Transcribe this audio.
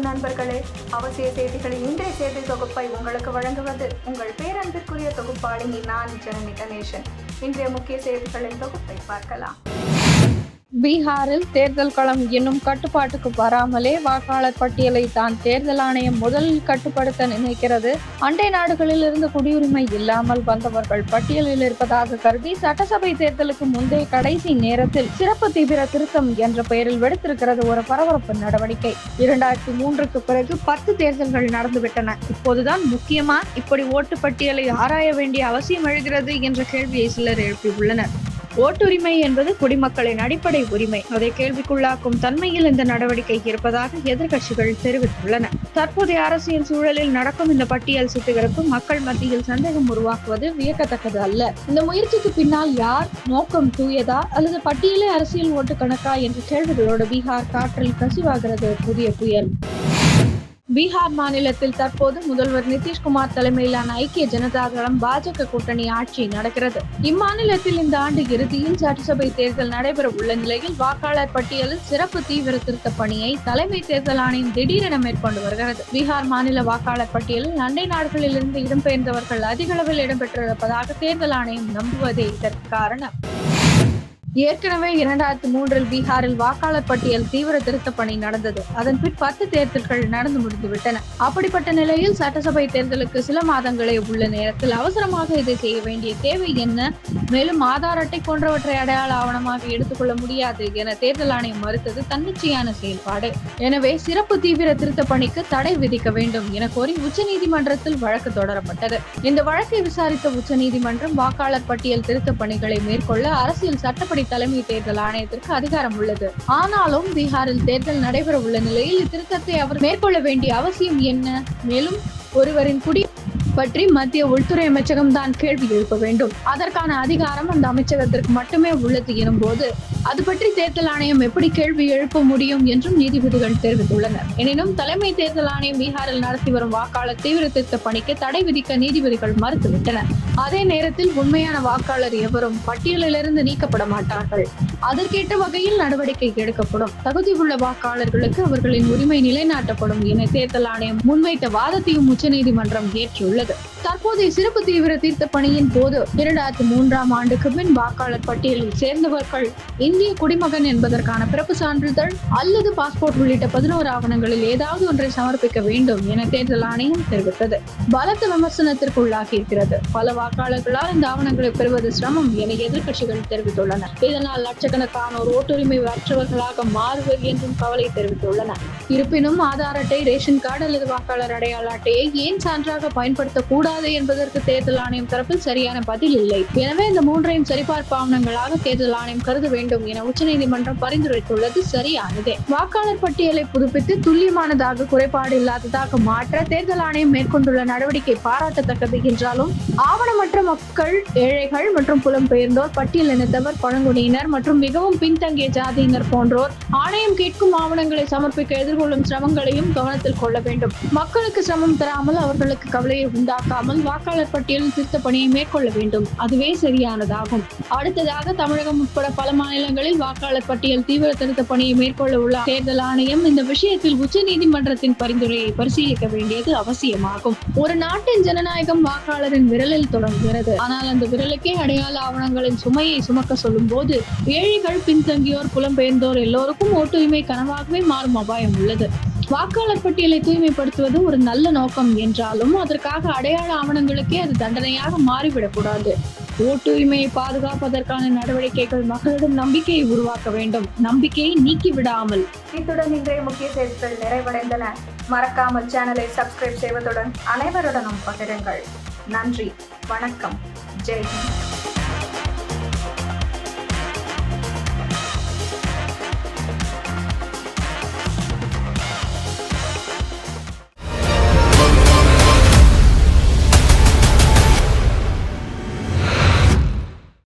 நண்பர்களே, அவசிய செய்திகளின் இன்றைய செய்தி தொகுப்பை உங்களுக்கு வழங்குவது உங்கள் பேரன்பிற்குரிய தொகுப்பாளினி நான் ஜனனி கணேசன். இன்றைய முக்கிய செய்திகளின் தொகுப்பை பார்க்கலாம். பீகாரில் தேர்தல் களம் இன்னும் கட்டுப்பாட்டுக்கு வராமலே வாக்காளர் பட்டியலை தான் தேர்தல் ஆணையம் முதலில் கட்டுப்படுத்த நினைக்கிறது. அண்டை நாடுகளில் இருந்து குடியுரிமை இல்லாமல் வந்தவர்கள் பட்டியலில் இருப்பதாக கருதி சட்டசபை தேர்தலுக்கு முந்தைய கடைசி நேரத்தில் சிறப்பு தீவிர திருத்தம் என்ற பெயரில் வெடித்திருக்கிறது ஒரு பரபரப்பு நடவடிக்கை. 2003க்கு பிறகு 10 தேர்தல்கள் நடந்துவிட்டன. இப்போதுதான் முக்கியமா இப்படி ஓட்டு பட்டியலை ஆராய வேண்டிய அவசியம் எழுகிறது என்ற கேள்வியை சிலர் எழுப்பியுள்ளனர். ஓட்டுரிமை என்பது குடிமக்களின் அடிப்படை உரிமை. அதை கேள்விக்குள்ளாக்கும் தன்மையில் இந்த நடவடிக்கை இருப்பதாக எதிர்க்கட்சிகள் தெரிவித்துள்ளன. தற்போதைய அரசியல் சூழலில் நடக்கும் இந்த பட்டியல் சுத்திகரிப்பு மக்கள் மத்தியில் சந்தேகம் உருவாக்குவது வியக்கத்தக்கது அல்ல. இந்த முயற்சிக்கு பின்னால் யார், நோக்கம் தூயதா அல்லது பட்டியலே அரசியல் ஓட்டு கணக்கா என்ற கேள்விகளோடு பீகார் காற்றில் கசிவாகிறது புதிய புயல். பீகார் மாநிலத்தில் தற்போது முதல்வர் நிதிஷ்குமார் தலைமையிலான ஐக்கிய ஜனதா தளம் பாஜக கூட்டணி ஆட்சி நடக்கிறது. இம்மாநிலத்தில் இந்த ஆண்டு இறுதியில் சட்டசபை தேர்தல் நடைபெற உள்ள நிலையில் வாக்காளர் பட்டியலில் சிறப்பு தீவிர திருத்த பணியை தலைமை தேர்தல் ஆணையம் திடீரென மேற்கொண்டு வருகிறது. பீகார் மாநில வாக்காளர் பட்டியலில் அண்டை நாடுகளில் இருந்து இடம்பெயர்ந்தவர்கள் அதிக அளவில் இடம்பெற்றிருப்பதாக தேர்தல் ஆணையம் நம்புவதே இதற்கு காரணம். ஏற்கனவே 2003இல் பீகாரில் வாக்காளர் பட்டியல் தீவிர திருத்த பணி நடந்தது. அதன் பின் 10 தேர்தல்கள் நடந்து முடிந்துவிட்டன. அப்படிப்பட்ட நிலையில் சட்டசபை தேர்தலுக்கு சில மாதங்களே உள்ள நேரத்தில் அவசரமாக இதை செய்ய வேண்டிய தேவை என்ன? மேலும் ஆதார் அட்டை போன்றவற்றை அடையாள ஆவணமாக எடுத்துக்கொள்ள முடியாது என தேர்தல் ஆணையம் மறுத்தது தன்னிச்சையான செயல்பாடு. எனவே சிறப்பு தீவிர திருத்த பணிக்கு தடை விதிக்க வேண்டும் என கோரி உச்சநீதிமன்றத்தில் வழக்கு தொடரப்பட்டது. இந்த வழக்கை விசாரித்த உச்சநீதிமன்றம் வாக்காளர் பட்டியல் திருத்த பணிகளை மேற்கொள்ள அரசியல் சட்டப்படி தலைமை தேர்தல் ஆணையத்திற்கு அதிகாரம் உள்ளது. ஆனாலும் பீகாரில் தேர்தல் நடைபெற உள்ள நிலையில் இத்திருத்தத்தை அவர் மேற்கொள்ள வேண்டிய அவசியம் என்ன? மேலும் ஒருவரின் குடி பற்றி மத்திய உள்துறை அமைச்சகம் தான் கேள்வி எழுப்ப வேண்டும். அதற்கான அதிகாரம் அந்த அமைச்சகத்திற்கு மட்டுமே உள்ளது எனும் போது அது பற்றி தேர்தல் ஆணையம் எப்படி கேள்வி எழுப்ப முடியும் என்றும் நீதிபதிகள் தெரிவித்துள்ளனர். எனினும் தலைமை தேர்தல் ஆணையம் பீகாரில் நடத்தி வரும் வாக்காளர் தீவிர திருத்த பணிக்கு தடை விதிக்க நீதிபதிகள் மறுத்துவிட்டனர். அதே நேரத்தில் உண்மையான வாக்காளர் எவரும் பட்டியலிலிருந்து நீக்கப்பட மாட்டார்கள். அதற்கேற்ற வகையில் நடவடிக்கை எடுக்கப்படும். தகுதி உள்ள வாக்காளர்களுக்கு அவர்களின் உரிமை நிலைநாட்டப்படும் என தேர்தல் ஆணையம் முன்வைத்த வாதத்தையும் உச்சநீதிமன்றம் ஏற்றுள்ளது. தற்போதைய சிறப்பு தீவிர தீர்த்த பணியின் போது 2003ஆம் ஆண்டுக்கு பின் வாக்காளர் பட்டியலில் சேர்ந்தவர்கள் இந்திய குடிமகன் என்பதற்கான பிறப்பு சான்றிதழ் அல்லது பாஸ்போர்ட் உள்ளிட்ட 11 ஆவணங்களில் ஏதாவது ஒன்றை சமர்ப்பிக்க வேண்டும் என தேர்தல் ஆணையம் தெரிவித்தது. பலத்த விமர்சனத்திற்கு உள்ளாகி இருக்கிறது. பல வாக்காளர்களால் இந்த ஆவணங்களை பெறுவது சிரமம் என எதிர்க்கட்சிகள் தெரிவித்துள்ளன. இதனால் லட்சக்கணக்கானோர் ஓட்டுரிமை அற்றவர்களாக மாறுவர் என்றும் கவலை தெரிவித்துள்ளனர். இருப்பினும் ஆதார் அட்டை, ரேஷன் கார்டு அல்லது வாக்காளர் அடையாள அட்டையை ஏன் சான்றாக பயன்படுத்தக்கூடாது என்பதற்கு தேர்தல் ஆணையம் தரப்பில் சரியான பதில் இல்லை. எனவே இந்த மூன்றையும் சரிபார்ப்பு ஆவணங்களாக தேர்தல் ஆணையம் கருத வேண்டும் என உச்சநீதிமன்றம் பரிந்துரைத்துள்ளது சரியானதே. வாக்காளர் பட்டியலை புதுப்பித்து துல்லியமானதாக, குறைபாடு இல்லாததாக மாற்ற தேர்தல் ஆணையம் மேற்கொண்டுள்ள நடவடிக்கை பாராட்டத்தக்கது என்றாலும் ஆவணமற்ற மக்கள், ஏழைகள் மற்றும் புலம்பெயர்ந்தோர், பட்டியல் இனத்தவர், பழங்குடியினர் மற்றும் மிகவும் பின்தங்கிய ஜாதியினர் போன்றோர் ஆணையம் கேட்கும் ஆவணங்களை சமர்ப்பிக்க எதிர்கொள்ளும் சிரமங்களையும் கவனத்தில் கொள்ள வேண்டும். மக்களுக்கு சிரமம் தராமல், அவர்களுக்கு கவலையை உண்டாக்காமல் வாக்காளர் பட்டியலில் திருத்த பணியை மேற்கொள்ள வேண்டும். அதுவே சரியானதாகும். அடுத்ததாக தமிழகம் உட்பட பல மாநிலங்களில் வாக்காளர் பட்டியல் தீவிர திருத்த பணியை மேற்கொள்ள உள்ள தேர்தல் ஆணையம் இந்த விஷயத்தில் உச்சநீதிமன்றத்தின் பரிந்துரையை பரிசீலிக்க வேண்டியது அவசியமாகும். ஒரு நாட்டின் ஜனநாயகம் வாக்காளரின் விரலில் தொடங்குகிறது. ஆனால் அந்த விரலுக்கே அடையாள ஆவணங்களின் சுமையை சுமக்க சொல்லும் போது ஏழைகள், பின்தங்கியோர், புலம்பெயர்ந்தோர் எல்லோருக்கும் ஓட்டுரிமை கனவாகவே மாறும் அபாயம் உள்ளது. வாக்காளர் பட்டியலை தூய்மைப்படுத்துவது ஒரு நல்ல நோக்கம் என்றாலும் அதற்காக அடையாள ஆவணங்களுக்கே அது தண்டனையாக மாறிவிடக்கூடாது. ஓட்டுரிமையை பாதுகாப்பதற்கான நடவடிக்கைகள் மக்களிடம் நம்பிக்கையை உருவாக்க வேண்டும், நம்பிக்கையை நீக்கிவிடாமல். இத்துடன் இன்றைய முக்கிய செய்திகள் நிறைவடைந்தன. மறக்காமல் சேனலை சப்ஸ்கிரைப் செய்வதுடன் அனைவருடனும் பகிருங்கள். நன்றி, வணக்கம், ஜெய் ஹிந்த்.